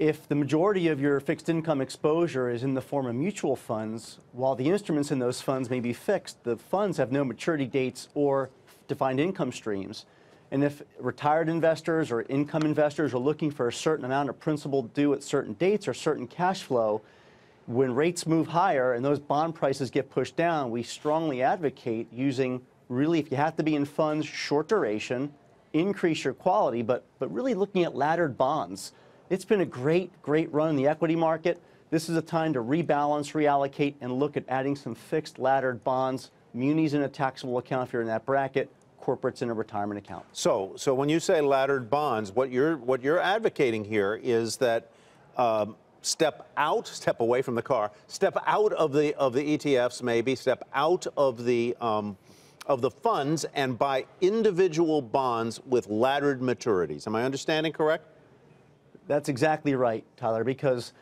If the majority of your fixed income exposure is in the form of mutual funds, while the instruments in those funds may be fixed, the funds have no maturity dates or defined income streams. And if retired investors or income investors are looking for a certain amount of principal due at certain dates or certain cash flow, when rates move higher and those bond prices get pushed down, we strongly advocate using, really, if you have to be in funds, short duration, increase your quality, but really looking at laddered bonds. It's been a great run in the equity market. This is a time to rebalance, reallocate, and look at adding some fixed laddered bonds, munis in a taxable account if you're in that bracket, corporates in a retirement account. So when you say laddered bonds, what you're advocating here is that step away from the car, step out of the ETFs, maybe step out of the funds and buy individual bonds with laddered maturities. Am I understanding correct? That's exactly right, Tyler, because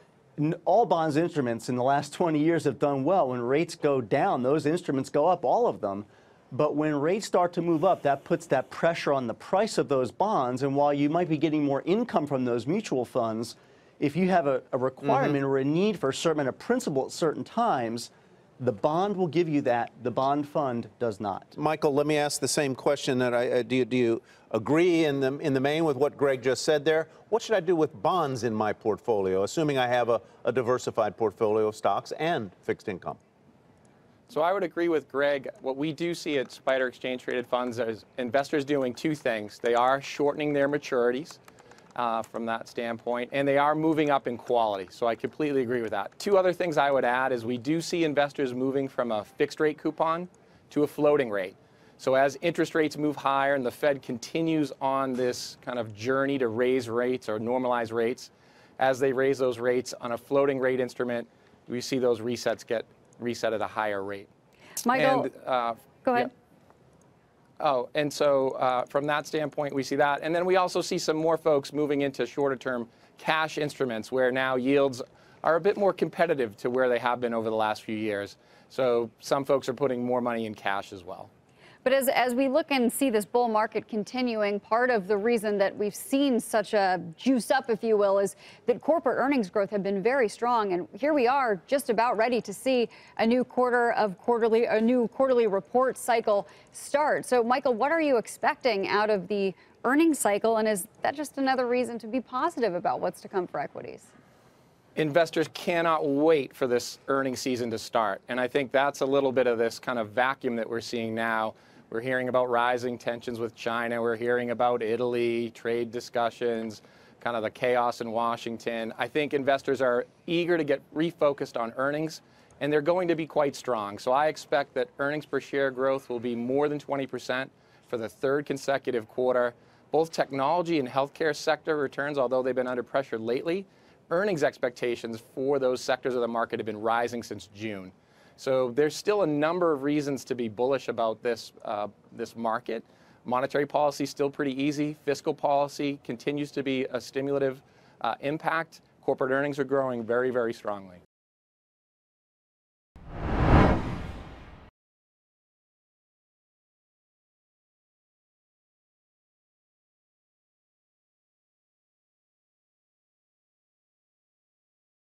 all bonds instruments in the last 20 years have done well. When rates go down, those instruments go up, all of them. But when rates start to move up, that puts that pressure on the price of those bonds. And while you might be getting more income from those mutual funds, if you have a requirement or a need for a certain amount of principal at certain times, the bond will give you that. The bond fund does not. Michael, let me ask the same question. That do you agree in the main with what Greg just said there? What should I do with bonds in my portfolio, assuming I have a diversified portfolio of stocks and fixed income? So I would agree with Greg. What we do see at Spider Exchange Traded Funds is investors doing two things. They are shortening their maturities from that standpoint, and they are moving up in quality. So I completely agree with that. Two other things I would add is we do see investors moving from a fixed rate coupon to a floating rate. So as interest rates move higher and the Fed continues on this kind of journey to raise rates or normalize rates, as they raise those rates on a floating rate instrument, we see those resets get reset at a higher rate. Michael, go ahead. Yeah. Oh, and so from that standpoint, we see that. And then we also see some more folks moving into shorter term cash instruments where now yields are a bit more competitive to where they have been over the last few years. So some folks are putting more money in cash as well. But as we look and see this bull market continuing, part of the reason that we've seen such a juice up, if you will, is that corporate earnings growth have been very strong. And here we are just about ready to see a new quarterly report cycle start. So, Michael, what are you expecting out of the earnings cycle? And is that just another reason to be positive about what's to come for equities? Investors cannot wait for this earnings season to start. And I think that's a little bit of this kind of vacuum that we're seeing now. We're hearing about rising tensions with China. We're hearing about Italy, trade discussions, kind of the chaos in Washington. I think investors are eager to get refocused on earnings, and they're going to be quite strong. So I expect that earnings per share growth will be more than 20% for the third consecutive quarter. Both technology and healthcare sector returns, although they've been under pressure lately, earnings expectations for those sectors of the market have been rising since June. So there's still a number of reasons to be bullish about this market. Monetary policy is still pretty easy. Fiscal policy continues to be a stimulative impact. Corporate earnings are growing very, very strongly.